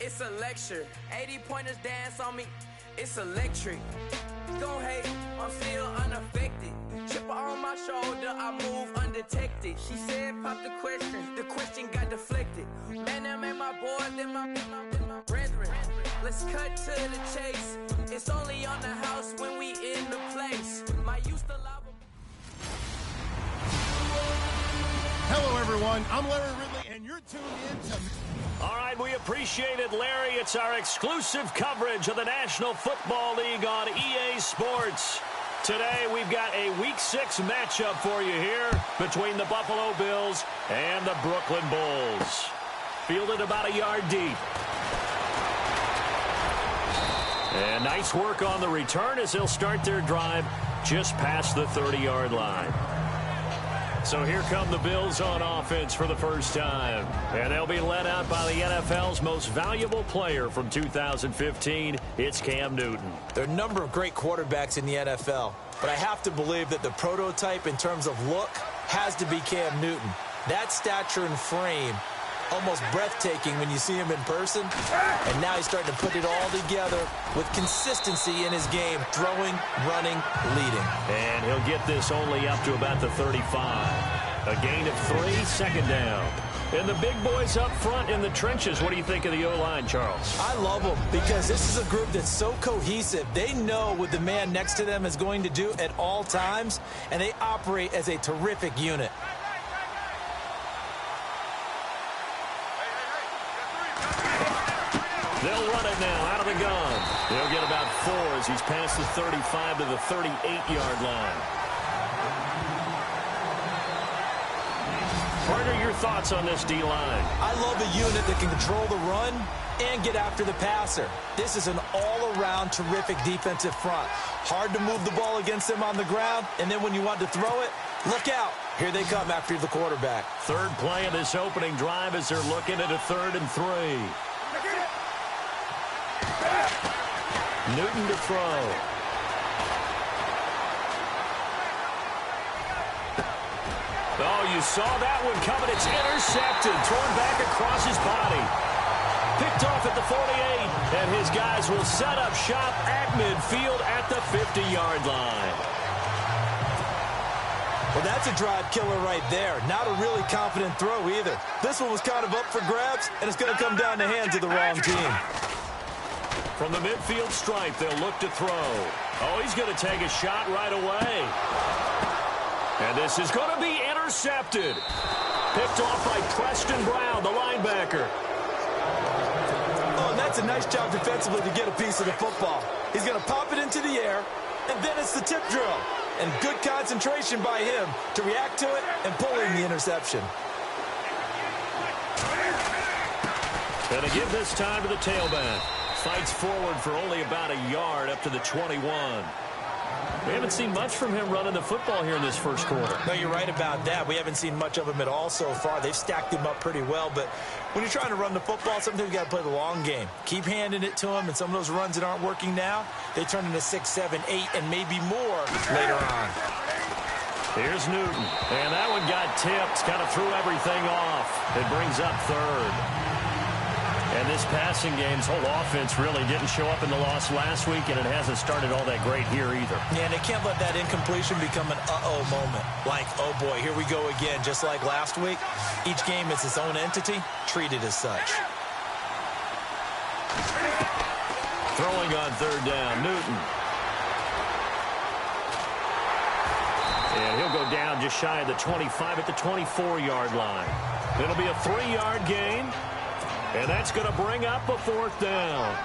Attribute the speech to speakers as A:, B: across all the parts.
A: It's a lecture. 80-pointers dance on me. It's electric. Don't hate, I'm still unaffected. Chipper on my shoulder, I move undetected. She said, pop the question got deflected. Man, that made my boys, then my brethren. Let's cut to the chase. It's only on the house when we in the place. My used to love.
B: Hello, everyone. I'm Larry Ridley, and you're tuned in to...
C: All right, we appreciate it, Larry. It's our exclusive coverage of the National Football League on EA Sports. Today, we've got a Week 6 matchup for you here between the Buffalo Bills and the Brooklyn Bulls. Fielded about a yard deep. And nice work on the return as they'll start their drive just past the 30-yard line. So here come the Bills on offense for the first time. And they'll be led out by the NFL's most valuable player from 2015. It's Cam Newton.
D: There are a number of great quarterbacks in the NFL, but I have to believe that the prototype in terms of look has to be Cam Newton. That stature and frame, almost breathtaking when you see him in person. And now he's starting to put it all together with consistency in his game, throwing, running, leading.
C: And he'll get this only up to about the 35. A gain of 3, second down. And the big boys up front in the trenches. What do you think of the O-line, Charles?
D: I love them because this is a group that's so cohesive. They know what the man next to them is going to do at all times, and they operate as a terrific unit.
C: They'll run it now out of the gun. They'll get about 4 as he's past the 35 to the 38-yard line. Partner, your thoughts on this D-line?
D: I love a unit that can control the run and get after the passer. This is an all-around terrific defensive front. Hard to move the ball against them on the ground, and then when you want to throw it, look out. Here they come after the quarterback.
C: Third play of this opening drive as they're looking at a 3rd and 3. Newton to throw. Oh, you saw that one coming. It's intercepted. Thrown back across his body. Picked off at the 48. And his guys will set up shop at midfield at the 50-yard line.
D: Well, that's a drive killer right there. Not a really confident throw either. This one was kind of up for grabs, and it's going to come down the hands of the wrong team.
C: From the midfield stripe, they'll look to throw. Oh, he's going to take a shot right away. And this is going to be intercepted. Picked off by Preston Brown, the linebacker.
D: Oh, and that's a nice job defensively to get a piece of the football. He's going to pop it into the air, and then it's the tip drill. And good concentration by him to react to it and pull in the interception.
C: Going to give this time to the tailback. Fights forward for only about a yard up to the 21. We haven't seen much from him running the football here in this first quarter.
D: No, you're right about that. We haven't seen much of him at all so far. They've stacked him up pretty well, but when you're trying to run the football, sometimes you got to play the long game. Keep handing it to him, and some of those runs that aren't working now, they turn into 6, 7, 8, and maybe more later on.
C: Here's Newton, and that one got tipped, kind of threw everything off. It brings up 3rd. And this passing game's whole offense really didn't show up in the loss last week, and it hasn't started all that great here either.
D: Yeah, and they can't let that incompletion become an uh-oh moment. Like, oh boy, here we go again. Just like last week, each game is its own entity, treated as such.
C: Throwing on 3rd down, Newton. And he'll go down just shy of the 25 at the 24-yard line. It'll be a 3-yard gain. And that's going to bring up a 4th down.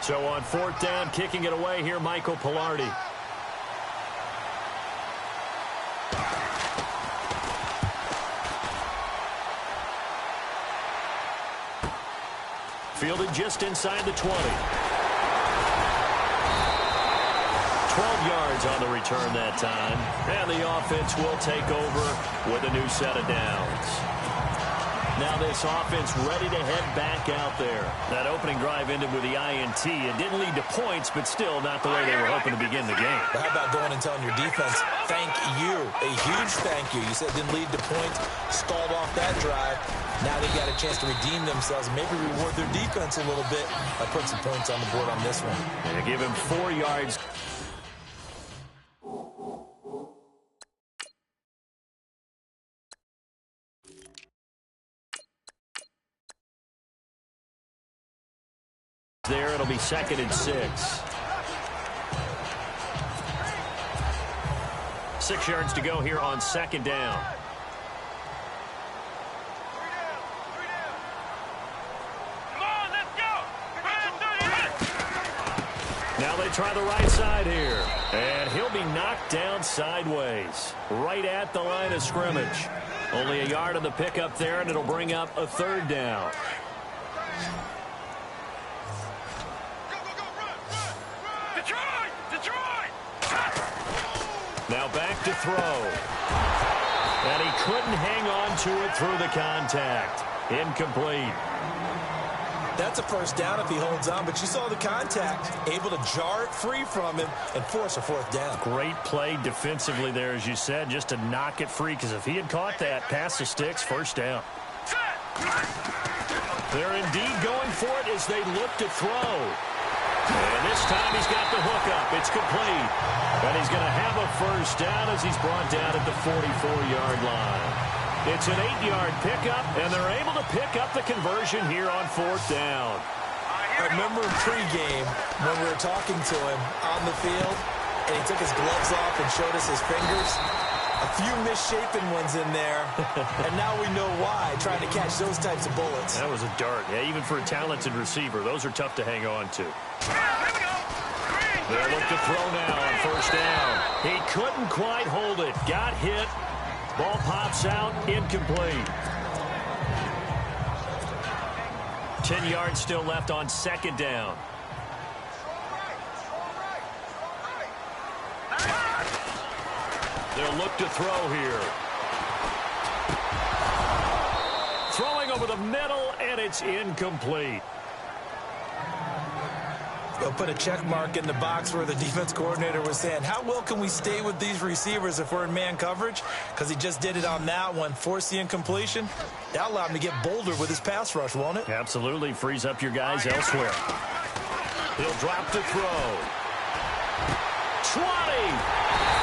C: So on 4th down, kicking it away here, Michael Pilardi. Fielded just inside the 20. 12 yards on the return that time. And the offense will take over with a new set of downs. Now this offense ready to head back out there. That opening drive ended with the INT. It didn't lead to points, but still not the way they were hoping to begin the game.
D: But how about going and telling your defense, thank you, a huge thank you. You said it didn't lead to points, stalled off that drive. Now they got a chance to redeem themselves and maybe reward their defense a little bit by putting some points on the board on this one.
C: And they give him 4 yards. There, it'll be 2nd and 6. 6 yards to go here on 2nd down. Now they try the right side here. And he'll be knocked down sideways. Right at the line of scrimmage. Only a yard on the pickup there, and it'll bring up a 3rd down. Now back to throw. And he couldn't hang on to it through the contact. Incomplete.
D: That's a 1st down if he holds on, but you saw the contact. Able to jar it free from him and force a 4th down.
C: Great play defensively there, as you said, just to knock it free, because if he had caught that, pass the sticks, 1st down. They're indeed going for it as they look to throw. And this time he's got the hook up. It's complete. And he's going to have a 1st down as he's brought down at the 44-yard line. It's an 8-yard pickup, and they're able to pick up the conversion here on 4th down.
D: I remember pregame when we were talking to him on the field, and he took his gloves off and showed us his fingers. A few misshapen ones in there, and now we know why, trying to catch those types of bullets.
C: That was a dart. Yeah, even for a talented receiver, those are tough to hang on to. They'll look to throw now on 1st down. He couldn't quite hold it. Got hit. Ball pops out. Incomplete. 10 yards still left on 2nd down. They'll look to throw here. Throwing over the middle, and it's incomplete.
D: They'll put a check mark in the box where the defense coordinator was saying, how well can we stay with these receivers if we're in man coverage? Because he just did it on that one, forced the incompletion. That'll allow him to get bolder with his pass rush, won't it?
C: Absolutely. Frees up your guys elsewhere. He'll drop to throw. 20!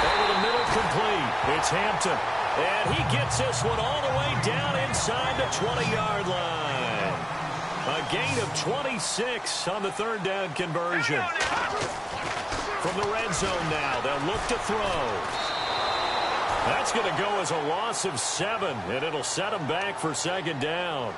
C: Over the middle, complete. It's Hampton. And he gets this one all the way down inside the 20-yard line. A gain of 26 on the 3rd down conversion. From the red zone now, they'll look to throw. That's going to go as a loss of 7, and it'll set them back for 2nd down.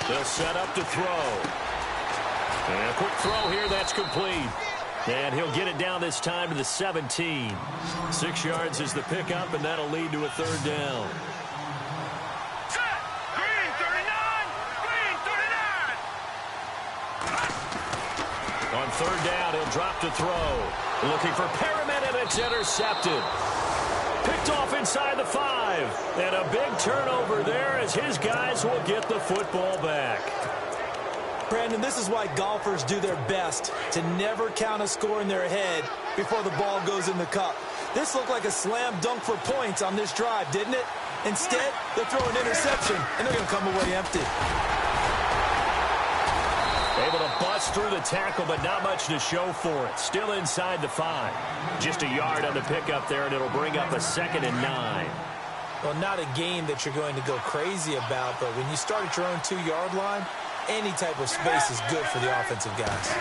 C: They'll set up to throw. And a quick throw here, that's complete. And he'll get it down this time to the 17. 6 yards is the pickup, and that'll lead to a 3rd down.
E: Green 39! Green 39!
C: On 3rd down, he'll drop to throw. Looking for Perriman, and it's intercepted. Picked off inside the 5. And a big turnover there as his guys will get the football back.
D: Brandon, this is why golfers do their best to never count a score in their head before the ball goes in the cup. This looked like a slam dunk for points on this drive, didn't it? Instead, they'll throw an interception, and they're going to come away empty.
C: Able to bust through the tackle, but not much to show for it. Still inside the 5. Just a yard on the pickup there, and it'll bring up a 2nd and 9.
D: Well, not a game that you're going to go crazy about, but when you start at your own 2-yard line, any type of space is good for the offensive guys.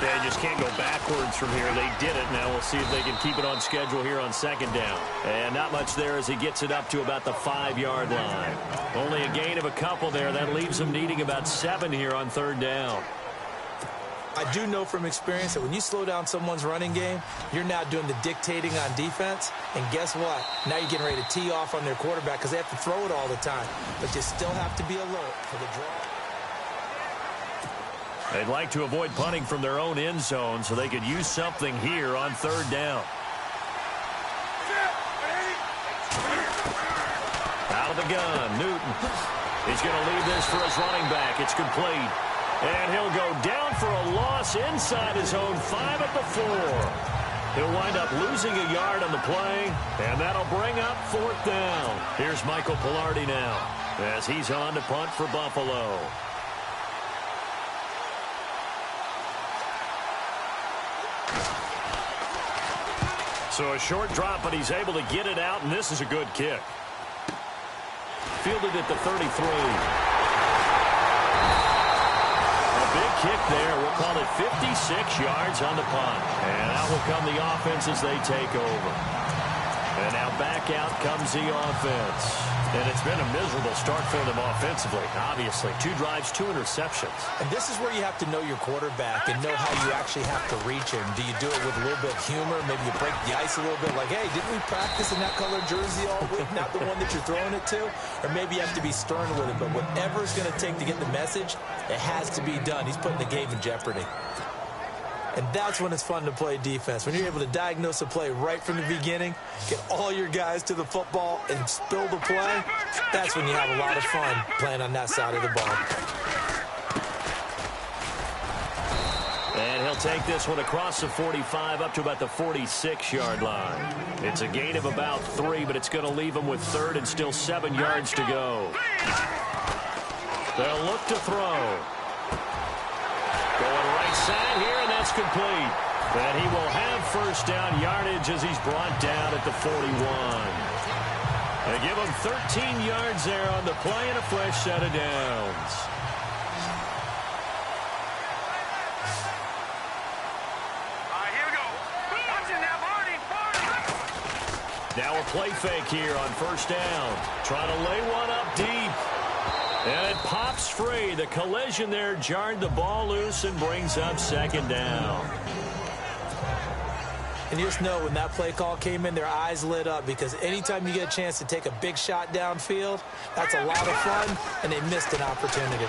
C: They just can't go backwards from here. They did it. Now we'll see if they can keep it on schedule here on 2nd down. And not much there as he gets it up to about the 5-yard line. Only a gain of a couple there. That leaves them needing about 7 here on 3rd down.
D: I do know from experience that when you slow down someone's running game, you're now doing the dictating on defense. And guess what? Now you're getting ready to tee off on their quarterback because they have to throw it all the time. But you still have to be alert for the draw.
C: They'd like to avoid punting from their own end zone so they could use something here on third down. Out of the gun, Newton. He's going to leave this for his running back. It's complete. And he'll go down for a loss inside his own 5 at the 4. He'll wind up losing a yard on the play, and that'll bring up fourth down. Here's Michael Pilardi now as he's on to punt for Buffalo. So a short drop, but he's able to get it out, and this is a good kick. Fielded at the 33. A big kick there. We'll call it 56 yards on the punt. And out will come the offense as they take over. And now back out comes the offense. And it's been a miserable start for them offensively, obviously. 2 drives, 2 interceptions.
D: And this is where you have to know your quarterback and know how you actually have to reach him. Do you do it with a little bit of humor? Maybe you break the ice a little bit like, hey, didn't we practice in that color jersey all week? Not the one that you're throwing it to? Or maybe you have to be stern with it. But whatever it's going to take to get the message, it has to be done. He's putting the game in jeopardy. And that's when it's fun to play defense. When you're able to diagnose a play right from the beginning, get all your guys to the football and spill the play, that's when you have a lot of fun playing on that side of the ball.
C: And he'll take this one across the 45 up to about the 46-yard line. It's a gain of about 3, but it's going to leave him with third and still 7 yards to go. They'll look to throw. Going right side here, and that's complete. And he will have first down yardage as he's brought down at the 41. They give him 13 yards there on the play and a fresh set of downs.
E: Here we go. Watching that, Barney.
C: Now a play fake here on first down. Trying to lay one up deep. And it pops free. The collision there jarred the ball loose and brings up second down.
D: And you just know when that play call came in, their eyes lit up because anytime you get a chance to take a big shot downfield, that's a lot of fun, and they missed an opportunity.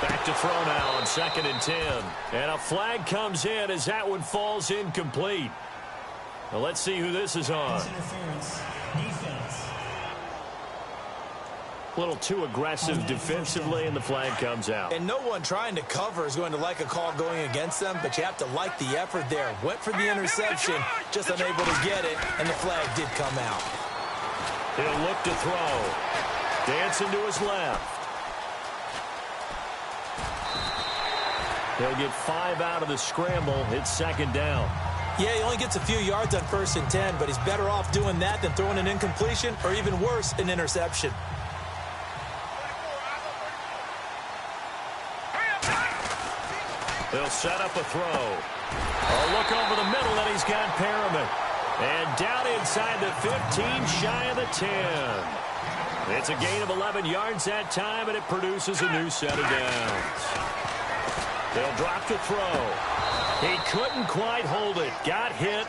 C: Back to throw now on 2nd and 10. And a flag comes in as that one falls incomplete. Well, let's see who this is on. A little too aggressive defensively, and the flag comes out.
D: And no one trying to cover is going to like a call going against them, but you have to like the effort there. Went for the interception, just unable to get it, and the flag did come out.
C: He'll look to throw. Dancing to his left. He'll get 5 out of the scramble. It's second down.
D: Yeah, he only gets a few yards on 1st and 10, but he's better off doing that than throwing an incompletion or even worse, an interception.
C: They'll set up a throw. A look over the middle, and he's got Perriman. And down inside the 15, shy of the 10. It's a gain of 11 yards that time, and it produces a new set of downs. They'll drop to throw. He couldn't quite hold it. Got hit.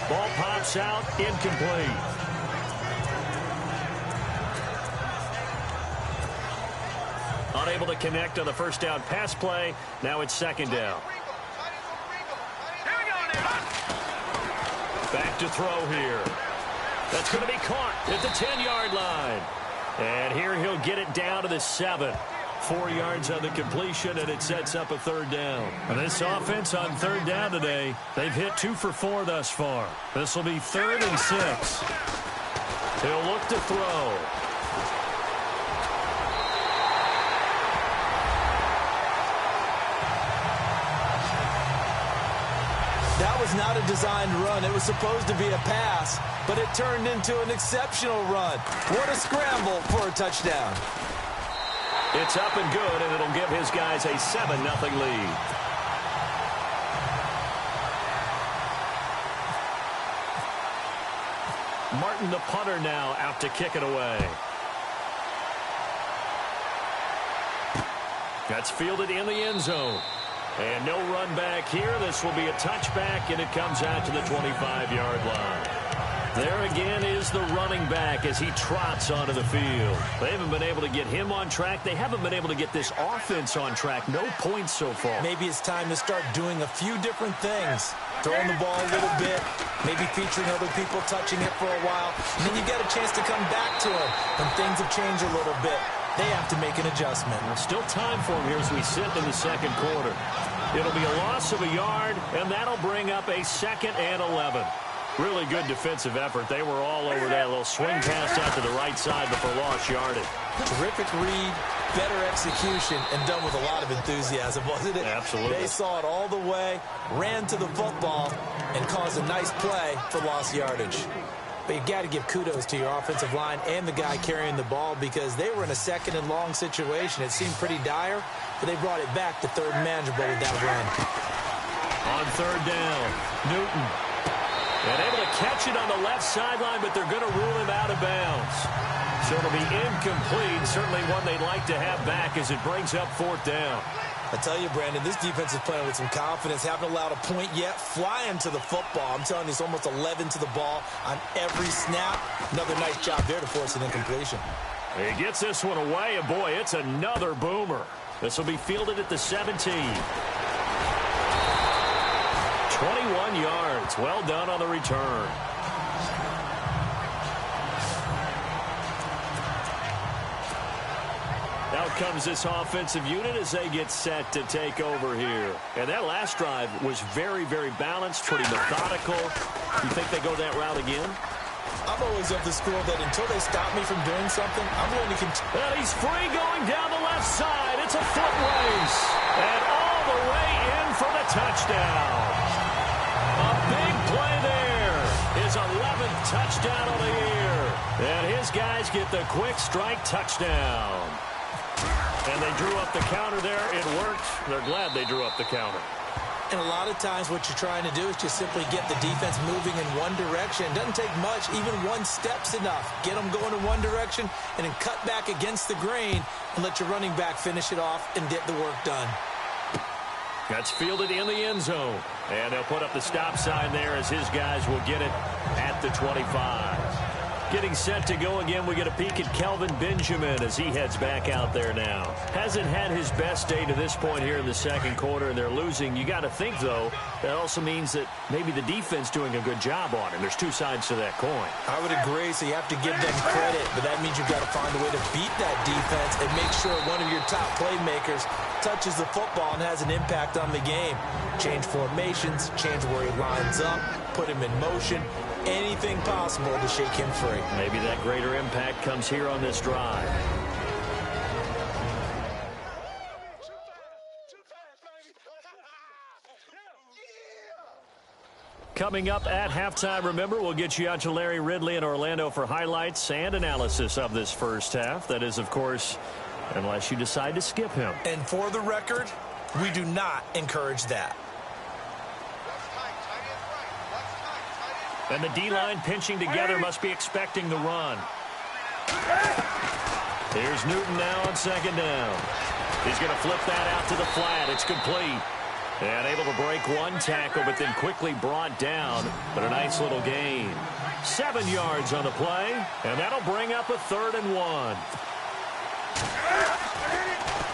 C: Ball pops out, incomplete. Unable to connect on the first down pass play. Now it's second down. Back to throw here. That's going to be caught at the 10-yard line. And here he'll get it down to the 7. 4 yards on the completion, and it sets up a third down. And this offense on third down today, they've hit 2 for 4 thus far. This will be 3rd and 6. He'll look to throw.
D: That was not a designed run. It was supposed to be a pass, but it turned into an exceptional run. What a scramble for a touchdown.
C: It's up and good, and it'll give his guys a 7-0 lead. Martin, the punter, now out to kick it away. That's fielded in the end zone. And no run back here. This will be a touchback, and it comes out to the 25-yard line. There again is the running back as he trots onto the field. They haven't been able to get him on track. They haven't been able to get this offense on track. No points so far.
D: Maybe it's time to start doing a few different things. Throwing the ball a little bit, maybe featuring other people touching it for a while, and then you get a chance to come back to him when things have changed a little bit. They have to make an adjustment.
C: There's still time for him here as we sit in the second quarter. It'll be a loss of a yard, and that'll bring up a 2nd and 11. Really good defensive effort. They were all over that little swing pass out to the right side before lost yardage.
D: Terrific read, better execution, and done with a lot of enthusiasm, wasn't it?
C: Absolutely.
D: They saw it all the way, ran to the football, and caused a nice play for lost yardage. But you've got to give kudos to your offensive line and the guy carrying the ball because they were in a 2nd and long situation. It seemed pretty dire, but they brought it back to 3rd and manageable with that run.
C: On 3rd down, Newton. And able to catch it on the left sideline, but they're going to rule him out of bounds. So it'll be incomplete. Certainly one they'd like to have back as it brings up 4th down.
D: I tell you, Brandon, this defense is playing with some confidence. Haven't allowed a point yet. Flying to the football. I'm telling you, it's almost 11 to the ball on every snap. Another nice job there to force an incompletion.
C: He gets this one away, and boy, it's another boomer. This will be fielded at the 17. 21 yards. Well done on the return. Out comes this offensive unit as they get set to take over here. And that last drive was very, very balanced, pretty methodical. You think they go that route again?
D: I'm always of the school that until they stop me from doing something, I'm going to continue.
C: And he's free going down the left side. It's a foot race. And all the way in for the touchdown. A big play there. His 11th touchdown of the year. And his guys get the quick strike touchdown. And they drew up the counter there. It worked. They're glad they drew up the counter.
D: And a lot of times what you're trying to do is just simply get the defense moving in one direction. It doesn't take much. Even one step's enough. Get them going in one direction and then cut back against the grain and let your running back finish it off and get the work done.
C: That's fielded in the end zone. And they'll put up the stop sign there as his guys will get it at the 25. Getting set to go again, we get a peek at Kelvin Benjamin as he heads back out there now. Hasn't had his best day to this point here in the second quarter, and they're losing. You got to think, though, that also means that maybe the defense doing a good job on him. There's two sides to that coin.
D: I would agree, so you have to give them credit, but that means you've got to find a way to beat that defense and make sure one of your top playmakers touches the football and has an impact on the game. Change formations, change where he lines up, put him in motion. Anything possible to shake him free.
C: Maybe that greater impact comes here on this drive. Coming up at halftime, remember, we'll get you out to Larry Ridley in Orlando for highlights and analysis of this first half. That is, of course, unless you decide to skip him.
D: And for the record, we do not encourage that.
C: And the D-line pinching together must be expecting the run. Here's Newton now on second down. He's going to flip that out to the flat. It's complete. And able to break one tackle, but then quickly brought down. But a nice little gain. 7 yards on the play, and that'll bring up a 3rd and 1.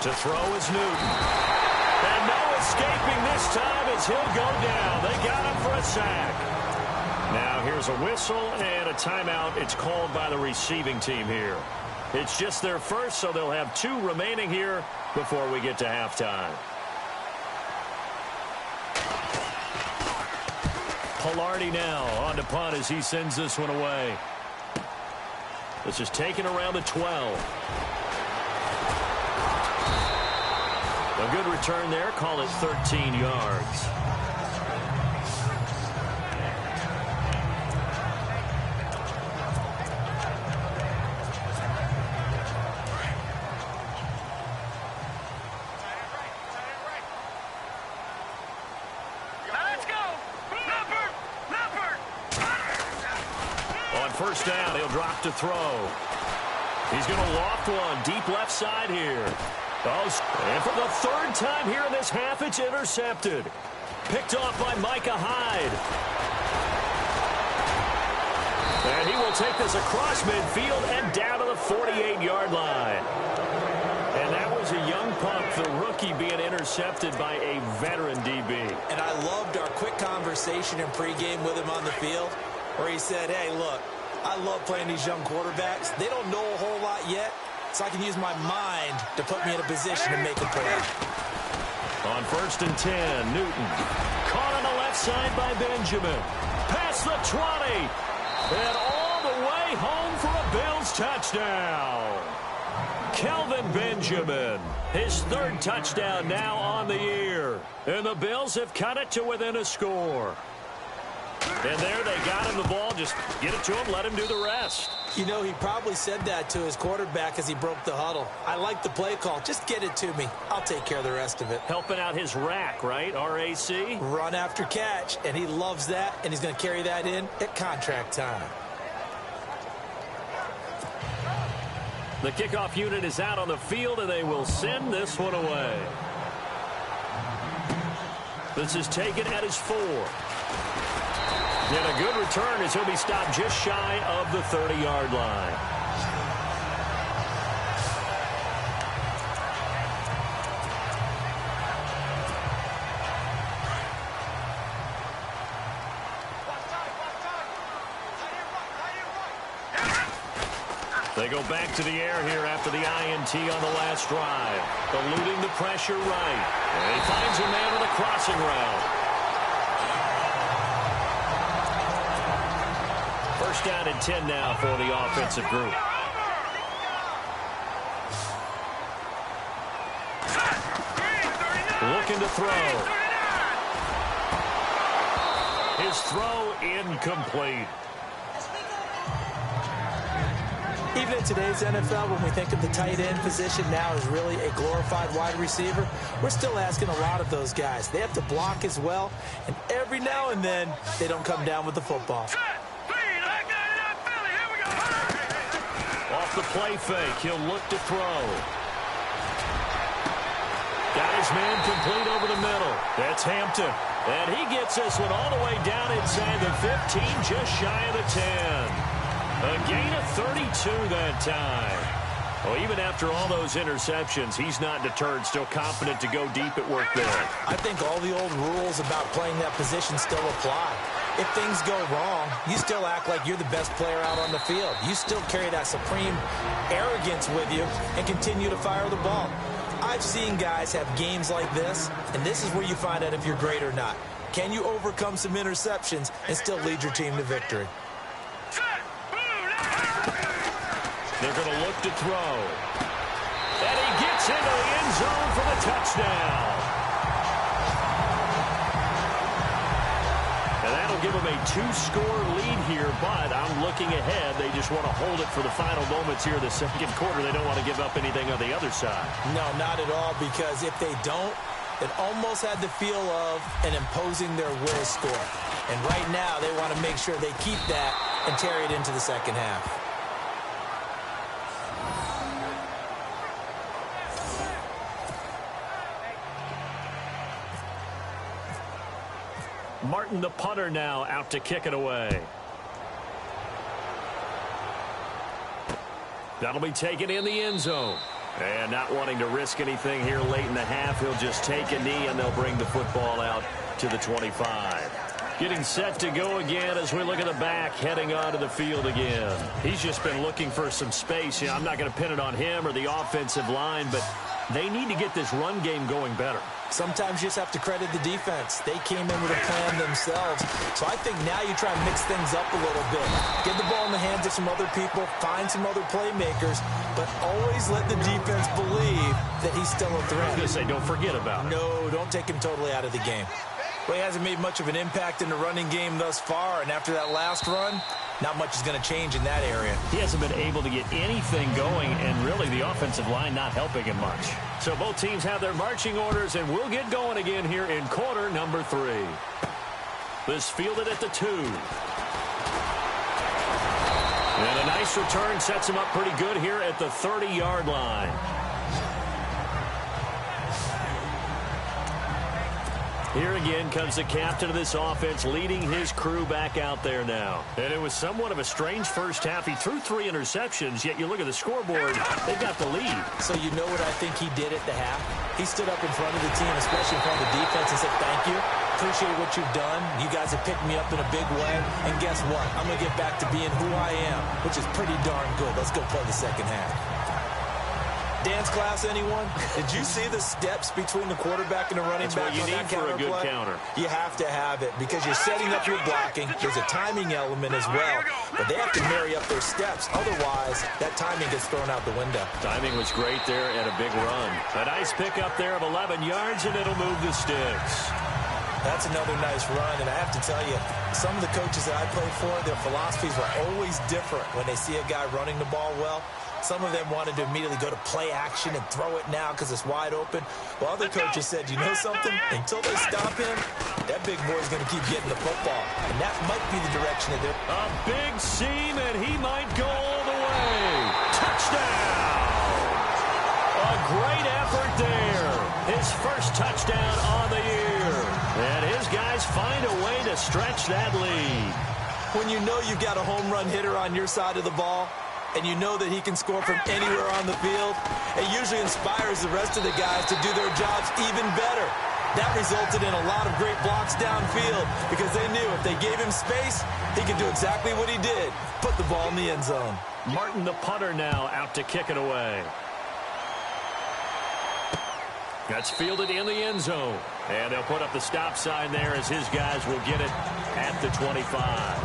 C: To throw is Newton. And no escaping this time as he'll go down. They got him for a sack. Now here's a whistle and a timeout. It's called by the receiving team here. It's just their first, so they'll have 2 remaining here before we get to halftime. Pilardi now on to punt as he sends this one away. This is taken around the 12. A good return there. Call it 13 yards. First down, he'll drop to throw. He's going to loft one deep left side here. And for the 3rd time here in this half, it's intercepted. Picked off by Micah Hyde. take this across midfield and down to the 48-yard line. And that was a young pup, the rookie, being intercepted by a veteran DB.
D: And I loved our quick conversation in pregame with him on the field where he said, hey, look, I love playing these young quarterbacks. They don't know a whole lot yet, so I can use my mind to put me in a position to make a play.
C: On 1st and 10, Newton. Caught on the left side by Benjamin. Past the 20. And all the way home for a Bills touchdown. Kelvin Benjamin, his 3rd touchdown now on the year. And the Bills have cut it to within a score. And there they got him the ball. Just get it to him, let him do the rest.
D: You know, he probably said that to his quarterback as he broke the huddle. I like the play call. Just get it to me. I'll take care of the rest of it.
C: Helping out his rack, right? RAC?
D: Run after catch, and he loves that, and he's going to carry that in at contract time.
C: The kickoff unit is out on the field, and they will send this one away. This is taken at his 4. And a good return as he'll be stopped just shy of the 30-yard line. They go back to the air here after the INT on the last drive. Eluding the pressure right. And he finds a man with a crossing route. First down and 10 now for the offensive group. Looking to throw. His throw incomplete.
D: Even in today's NFL, when we think of the tight end position now as really a glorified wide receiver, we're still asking a lot of those guys. They have to block as well, and every now and then, they don't come down with the football.
C: Off the play fake, he'll look to throw. Got his man complete over the middle. That's Hampton. And he gets this one all the way down inside the 15, just shy of the 10. A gain of 32 that time. Well, even after all those interceptions, he's not deterred, still confident to go deep at work there.
D: I think all the old rules about playing that position still apply. If things go wrong, you still act like you're the best player out on the field. You still carry that supreme arrogance with you and continue to fire the ball. I've seen guys have games like this, and this is where you find out if you're great or not. Can you overcome some interceptions and still lead your team to victory?
C: They're going to look to throw. And he gets into the end zone for the touchdown. And that'll give them a 2-score lead here, but I'm looking ahead. They just want to hold it for the final moments here of the second quarter. They don't want to give up anything on the other side.
D: No, not at all, because if they don't, it almost had the feel of an imposing their will score. And right now, they want to make sure they keep that and carry it into the second half.
C: Martin, the punter, now out to kick it away. That'll be taken in the end zone. And not wanting to risk anything here late in the half, he'll just take a knee and they'll bring the football out to the 25. Getting set to go again as we look at the back, heading onto the field again. He's just been looking for some space. You know, I'm not going to pin it on him or the offensive line, but they need to get this run game going better.
D: Sometimes you just have to credit the defense. They came in with a plan themselves. So I think now you try and mix things up a little bit. Get the ball in the hands of some other people, find some other playmakers, but always let the defense believe that he's still a threat.
C: I was going to say, don't forget about it.
D: No, don't take him totally out of the game. Well, he hasn't made much of an impact in the running game thus far, and after that last run, not much is going to change in that area.
C: He hasn't been able to get anything going, and really the offensive line not helping him much. So both teams have their marching orders, and we'll get going again here in quarter number 3. This fielded at the 2. And a nice return sets him up pretty good here at the 30-yard line. Here again comes the captain of this offense, leading his crew back out there now. And it was somewhat of a strange first half. He threw 3 interceptions, yet you look at the scoreboard, they got the lead.
D: So you know what I think he did at the half? He stood up in front of the team, especially in front of the defense, and said, thank you. Appreciate what you've done. You guys have picked me up in a big way. And guess what? I'm going to get back to being who I am, which is pretty darn good. Let's go play the second half. Dance class, anyone? Did you see the steps between the quarterback and the running back?
C: That's what you need for a good counter.
D: You have to have it because you're setting up your blocking. There's a timing element as well. But they have to marry up their steps. Otherwise, that timing gets thrown out the window.
C: Timing was great there and a big run. A nice pickup there of 11 yards, and it'll move the sticks.
D: That's another nice run, and I have to tell you, some of the coaches that I played for, their philosophies were always different when they see a guy running the ball well. Some of them wanted to immediately go to play action and throw it now because it's wide open. While other coaches said, you know something? Until they stop him, that big boy's going to keep getting the football. And that might be the direction that they're...
C: A big seam, and he might go all the way. Touchdown! A great effort there. His first touchdown on the year. And his guys find a way to stretch that lead.
D: When you know you've got a home run hitter on your side of the ball, and you know that he can score from anywhere on the field, it usually inspires the rest of the guys to do their jobs even better. That resulted in a lot of great blocks downfield because they knew if they gave him space, he could do exactly what he did, put the ball in the end zone.
C: Martin, the punter, now out to kick it away. That's fielded in the end zone. And they'll put up the stop sign there as his guys will get it at the 25.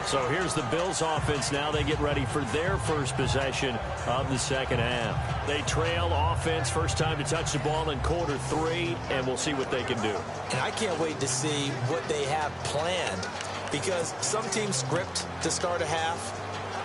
C: So here's the Bills offense now. They get ready for their first possession of the second half. They trail offense, first time to touch the ball in quarter 3, and we'll see what they can do.
D: And I can't wait to see what they have planned because some teams script to start a half.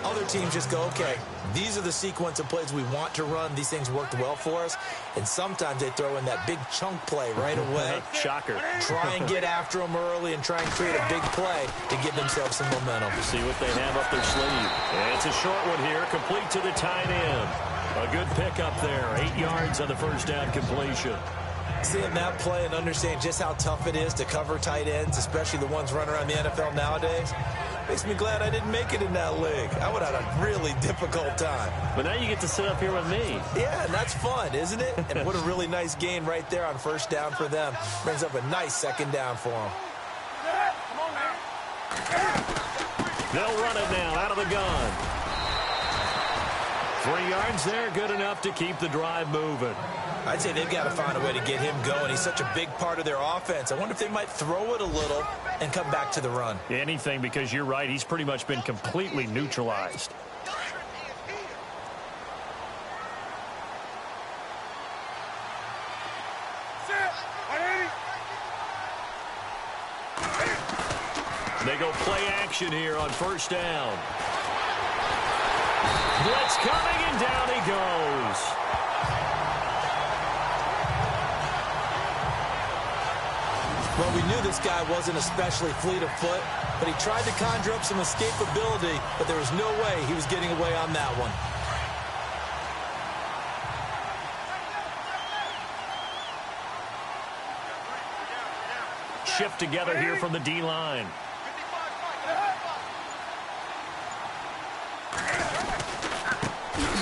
D: Other teams just go, okay, these are the sequence of plays we want to run. These things worked well for us. And sometimes they throw in that big chunk play right away.
C: Shocker.
D: Try and get after them early and try and create a big play to give themselves some momentum.
C: See what they have up their sleeve. And it's a short one here, complete to the tight end. A good pickup there, 8 yards on the first down completion.
D: Seeing that play and understanding just how tough it is to cover tight ends, especially the ones running around the NFL nowadays, makes me glad I didn't make it in that league. I would have had a really difficult time.
C: But now you get to sit up here with me.
D: Yeah, and that's fun, isn't it? And what a really nice gain right there on first down for them. Brings up a nice second down for them.
C: They'll run it now out of the gun. 3 yards there, good enough to keep the drive moving.
D: I'd say they've got to find a way to get him going. He's such a big part of their offense. I wonder if they might throw it a little and come back to the run.
C: Anything, because you're right. He's pretty much been completely neutralized. They go play action here on first down. Blitz coming, and down he goes.
D: Well, we knew this guy wasn't especially fleet of foot, but he tried to conjure up some escapability, but there was no way he was getting away on that one.
C: Shift together here from the D-line.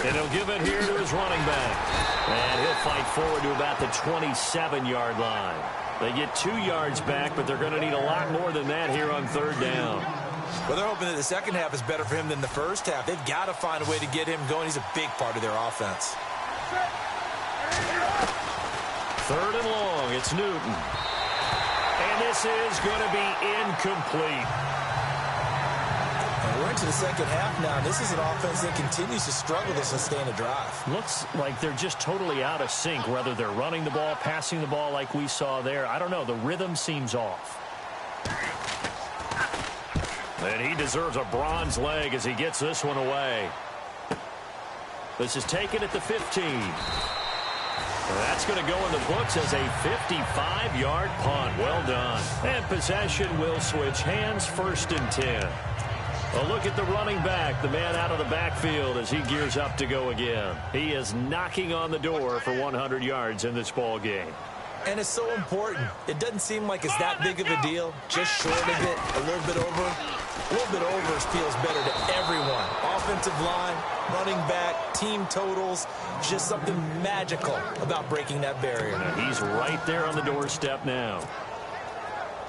C: And he'll give it here to his running back. And he'll fight forward to about the 27-yard line. They get 2 yards back, but they're going to need a lot more than that here on third down.
D: Well, they're hoping that the second half is better for him than the first half. They've got to find a way to get him going. He's a big part of their offense.
C: Third and long, it's Newton. And this is going to be incomplete.
D: And we're into the second half now. This is an offense that continues to struggle to sustain a drive.
C: Looks like they're just totally out of sync, whether they're running the ball, passing the ball like we saw there. I don't know. The rhythm seems off. And he deserves a bronze leg as he gets this one away. This is taken at the 15. That's going to go in the books as a 55-yard punt. Well done. And possession will switch hands, first and 10. A look at the running back, the man out of the backfield as he gears up to go again. He is knocking on the door for 100 yards in this ball game.
D: And it's so important. It doesn't seem like it's that big of a deal. Just short of it, a little bit over. A little bit over feels better to everyone. Offensive line, running back, team totals. Just something magical about breaking that barrier.
C: He's right there on the doorstep now.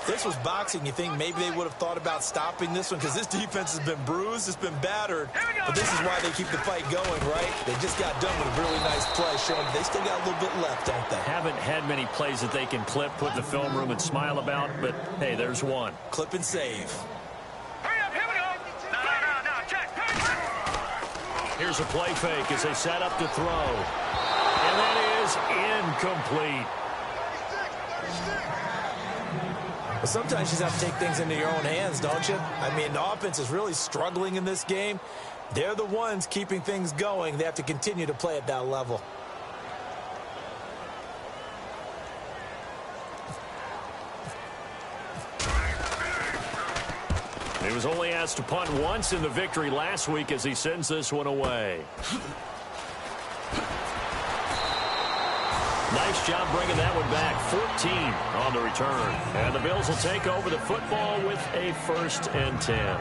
D: If this was boxing, you think maybe they would have thought about stopping this one because this defense has been bruised, it's been battered. But this is why they keep the fight going, right? They just got done with a really nice play, showing they still got a little bit left, don't they?
C: Haven't had many plays that they can clip, put in the film room, and smile about, but hey, there's one.
D: Clip and save.
E: Hurry up, here we go. No, check.
C: Here's a play fake as they set up to throw. And that is incomplete.
D: But sometimes you just have to take things into your own hands, don't you? I mean, the offense is really struggling in this game. They're the ones keeping things going. They have to continue to play at that level.
C: He was only asked to punt once in the victory last week as he sends this one away. Nice job bringing that one back. 14 on the return. And the Bills will take over the football with a 1st and 10.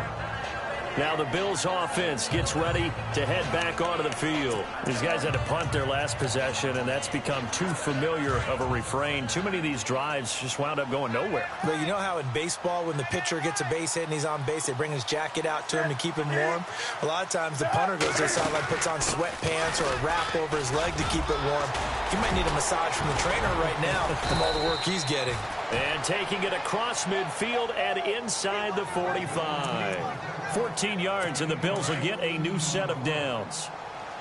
C: Now the Bills offense gets ready to head back onto the field. These guys had to punt their last possession, and that's become too familiar of a refrain. Too many of these drives just wound up going nowhere.
D: But you know how in baseball, when the pitcher gets a base hit and he's on base, they bring his jacket out to him to keep him warm? A lot of times the punter goes to the sideline, puts on sweatpants or a wrap over his leg to keep it warm. He might need a massage from the trainer right now from all the work he's getting.
C: And taking it across midfield and inside the 45. 14 yards, and the Bills will get a new set of downs.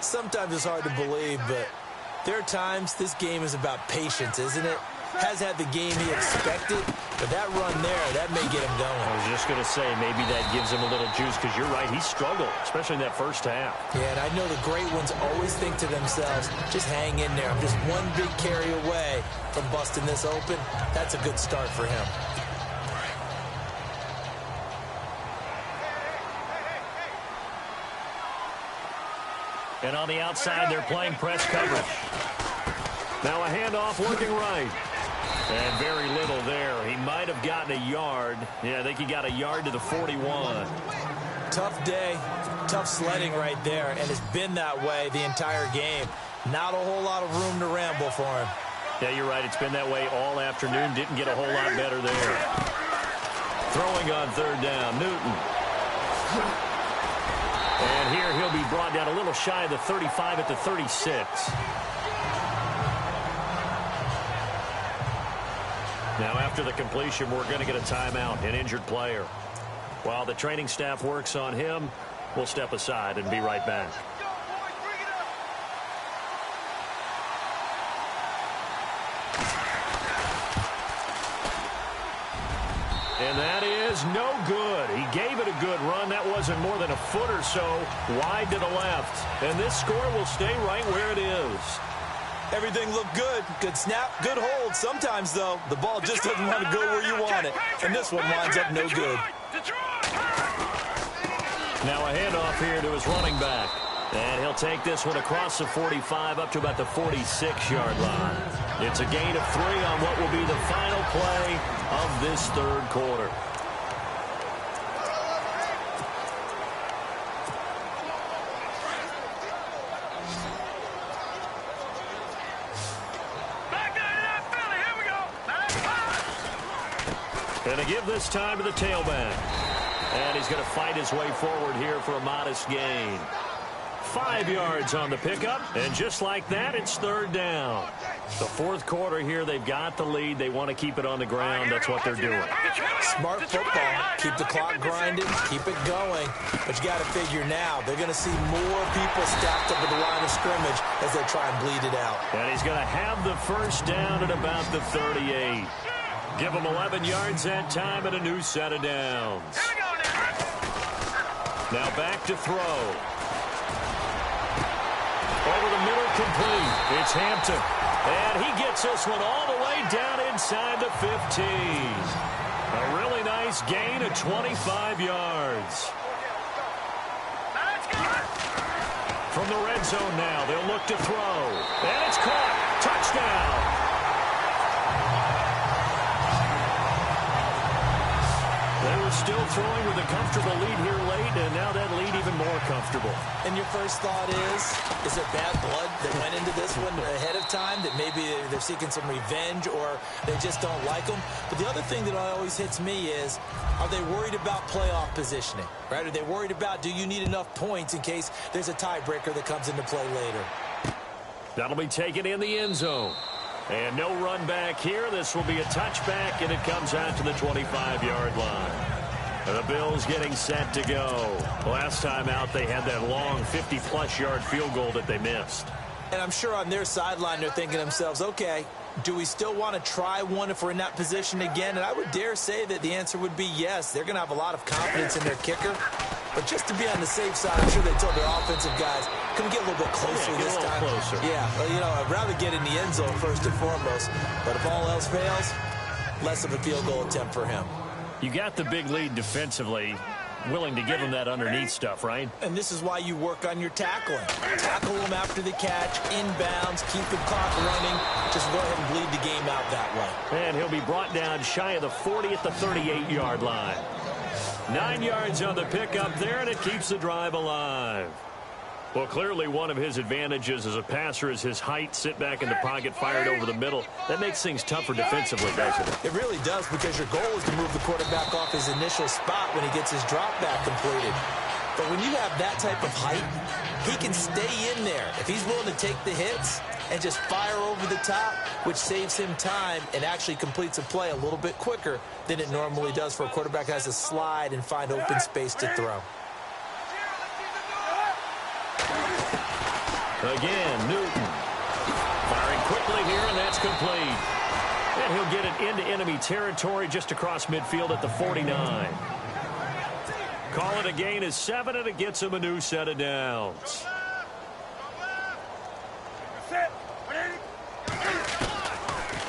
D: Sometimes it's hard to believe, but there are times this game is about patience, isn't it? Has had the game he expected, but that run there, that may get him going.
C: I was just going to say, maybe that gives him a little juice, because you're right, he struggled, especially in that first half.
D: Yeah, and I know the great ones always think to themselves, just hang in there. I'm just one big carry away from busting this open. That's a good start for him.
C: And on the outside, they're playing press coverage. Now a handoff working right. And very little there. He might have gotten a yard. Yeah, I think he got a yard to the 41.
D: Tough day, tough sledding right there, and it's been that way the entire game. Not a whole lot of room to ramble for him.
C: Yeah, you're right. It's been that way all afternoon. Didn't get a whole lot better there. Throwing on 3rd down, Newton. And here he'll be brought down a little shy of the 35 at the 36. Now after the completion, we're going to get a timeout, an injured player. While the training staff works on him, we'll step aside and be right back. And that is no good. He gave it a good run. That wasn't more than a foot or so wide to the left. And this score will stay right where it is.
D: Everything looked good. Good snap, good hold. Sometimes, though, the ball just doesn't want to go where you want it. And this one winds up no good.
C: Now a handoff here to his running back. And he'll take this one across the 45 up to about the 46-yard line. It's a gain of 3 on what will be the final play of this 3rd quarter. And to give this time to the tailback. And he's going to fight his way forward here for a modest gain. 5 yards on the pickup, and just like that, it's 3rd down. The 4th quarter here, they've got the lead. They want to keep it on the ground. That's what they're doing.
D: Smart football. Keep the clock grinding, keep it going. But you got to figure now, they're going to see more people stacked up at the line of scrimmage as they try and bleed it out.
C: And he's going to have the 1st down at about the 38. Give him 11 yards that time and a new set of downs. Now back to throw. Over the middle, complete. It's Hampton. And he gets this one all the way down inside the 15. A really nice gain of 25 yards. From the red zone now, they'll look to throw. And it's caught. Touchdown. They were still throwing with a comfortable lead here late, and now that lead even more comfortable.
D: And your first thought is there bad blood that went into this one ahead of time, that maybe they're seeking some revenge or they just don't like them? But the other thing that always hits me is, are they worried about playoff positioning, right? Are they worried about, do you need enough points in case there's a tiebreaker that comes into play later?
C: That'll be taken in the end zone. And no run back here. This will be a touchback, and it comes out to the 25-yard line. And the Bills getting set to go. Last time out, they had that long 50-plus yard field goal that they missed.
D: And I'm sure on their sideline, they're thinking to themselves, okay, do we still want to try one if we're in that position again? And I would dare say that the answer would be yes. They're going to have a lot of confidence in their kicker. But just to be on the safe side, I'm sure they told their offensive guys, can we get a little bit closer this time?
C: Closer.
D: Yeah, well, you know, I'd rather get in the end zone first and foremost. But if all else fails, less of a field goal attempt for him.
C: You got the big lead defensively, willing to give him that underneath stuff, right?
D: And this is why you work on your tackling. Tackle him after the catch, inbounds, keep the clock running. Just go ahead and bleed the game out that way.
C: And he'll be brought down shy of the 40 at the 38-yard line. 9 yards on the pickup there, and it keeps the drive alive. Well, clearly one of his advantages as a passer is his height. Sit back in the pocket, fired over the middle. That makes things tougher defensively, doesn't it?
D: It really does, because your goal is to move the quarterback off his initial spot when he gets his drop back completed. But when you have that type of height, he can stay in there. If he's willing to take the hits and just fire over the top, which saves him time and actually completes a play a little bit quicker than it normally does for a quarterback who has to slide and find open space to throw.
C: Again, Newton firing quickly here, and that's complete. And he'll get it into enemy territory just across midfield at the 49. Call it a gain of 7, and it gets him a new set of downs.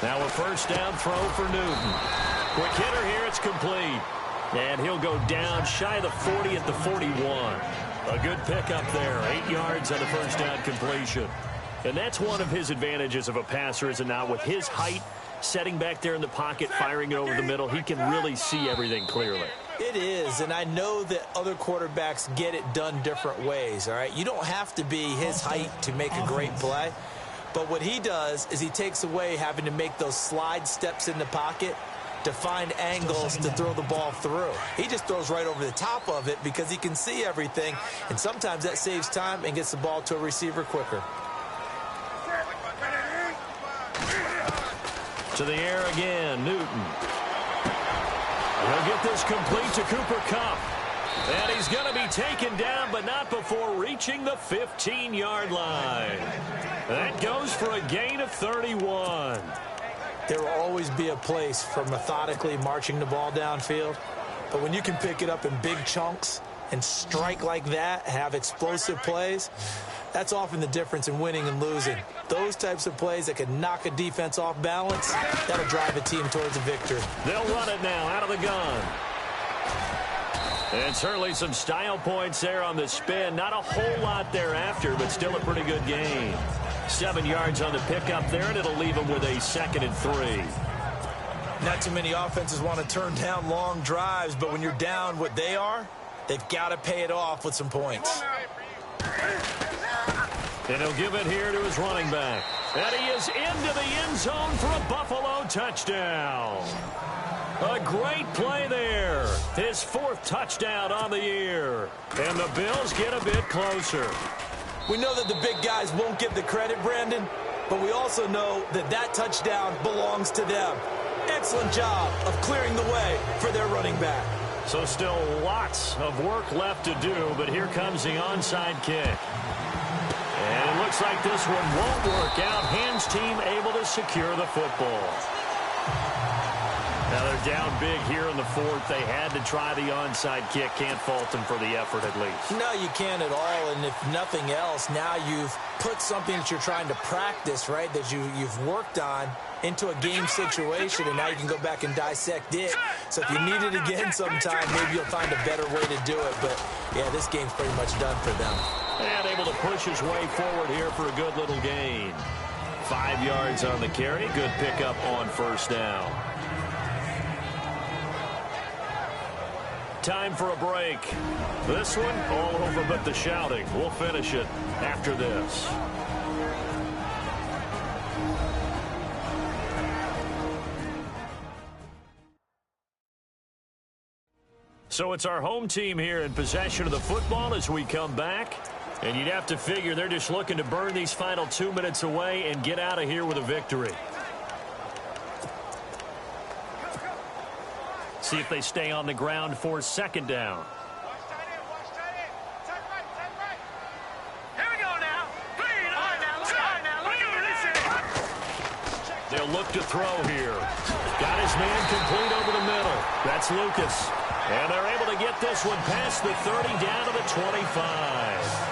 C: Now a first down throw for Newton. Quick hitter here, it's complete. And he'll go down shy of the 40 at the 41. A good pickup there, 8 yards on the first down completion. And that's one of his advantages of a passer, is it not? With his height, setting back there in the pocket, firing it over the middle, he can really see everything clearly.
D: It is, and I know that other quarterbacks get it done different ways, all right? You don't have to be his height to make a great play. But what he does is he takes away having to make those slide steps in the pocket to find angles to throw the ball through. He just throws right over the top of it because he can see everything, and sometimes that saves time and gets the ball to a receiver quicker.
C: To the air again, Newton. He'll get this complete to Cooper Kupp. And he's going to be taken down, but not before reaching the 15-yard line. That goes for a gain of 31.
D: There will always be a place for methodically marching the ball downfield. But when you can pick it up in big chunks and strike like that, have explosive plays, that's often the difference in winning and losing. Those types of plays that can knock a defense off balance, that'll drive a team towards a victory.
C: They'll run it now out of the gun. And certainly some style points there on the spin. Not a whole lot thereafter, but still a pretty good gain. 7 yards on the pickup there, and it'll leave them with a 2nd and 3.
D: Not too many offenses want to turn down long drives, but when you're down what they are, they've got to pay it off with some points.
C: And he'll give it here to his running back. And he is into the end zone for a Buffalo touchdown. A great play there. His 4th touchdown on the year. And the Bills get a bit closer.
D: We know that the big guys won't get the credit, Brandon, but we also know that that touchdown belongs to them. Excellent job of clearing the way for their running back.
C: So still lots of work left to do, but here comes the onside kick. And it looks like this one won't work out. Hands team able to secure the football. Now they're down big here in the 4th. They had to try the onside kick. Can't fault them for the effort at least.
D: No, you can't at all. And if nothing else, now you've put something that you're trying to practice, right, that you've worked on into a game situation, and now you can go back and dissect it. So if you need it again sometime, maybe you'll find a better way to do it. But, yeah, this game's pretty much done for them.
C: And able to push his way forward here for a good little gain. 5 yards on the carry. Good pickup on first down. time for a break. This one, all over but the shouting. We'll finish it after this. So it's our home team here in possession of the football as we come back. And you'd have to figure they're just looking to burn these final 2 minutes away and get out of here with a victory. See if they stay on the ground for second down.
E: Here we go now. Clean. All right, now. Look at this.
C: They'll look to throw here. Got his man complete over the middle. That's Lucas. And they're able to get this one past the 30 down to the 25.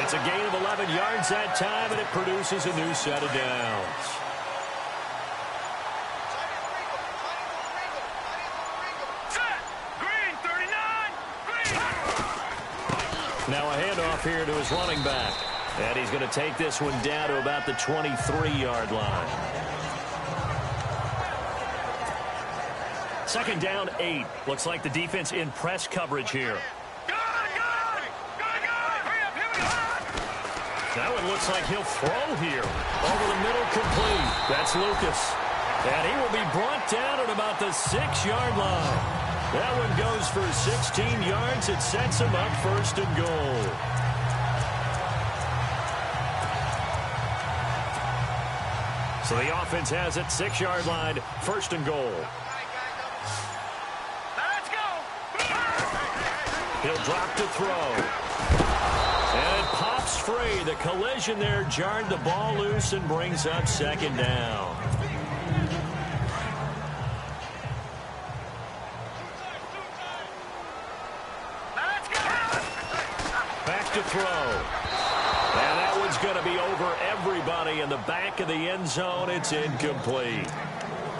C: It's a gain of 11 yards that time, and it produces a new set of downs.
E: Set. Green, 39. Green.
C: Now a handoff here to his running back. And he's going to take this one down to about the 23-yard line. Second down, 8. Looks like the defense in press coverage here. That one looks like he'll throw here. Over the middle, complete. That's Lucas. And he will be brought down at about the 6-yard line. That one goes for 16 yards. It sets him up first and goal. So the offense has it, 6-yard line, first and goal.
E: Let's go.
C: He'll drop to throw. And it pops free. The collision there jarred the ball loose and brings up second down.
E: Let's go.
C: Back to throw. And that one's going to be over everybody in the back of the end zone. It's incomplete.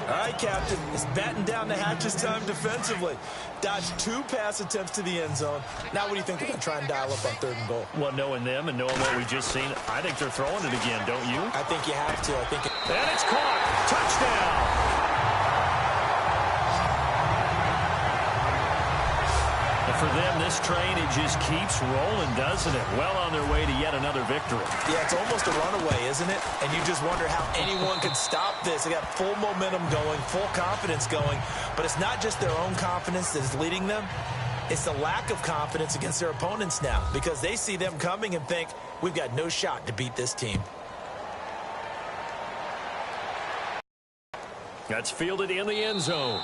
D: All right, Captain. It's batten down the hatches time defensively. Dodged 2 pass attempts to the end zone. Now what do you think they're going to try and dial up on 3rd and goal?
C: Well, knowing them and knowing what we've just seen, I think they're throwing it again, don't you?
D: I think you have to.
C: And it's caught. Touchdown. And for them, this train, it just keeps rolling, doesn't it? Well on their way to yet another victory.
D: Yeah, it's almost a runaway, isn't it? And you just wonder how anyone could stop this. They got full momentum going, full confidence going. But it's not just their own confidence that is leading them. It's the lack of confidence against their opponents now because they see them coming and think, we've got no shot to beat this team.
C: That's fielded in the end zone.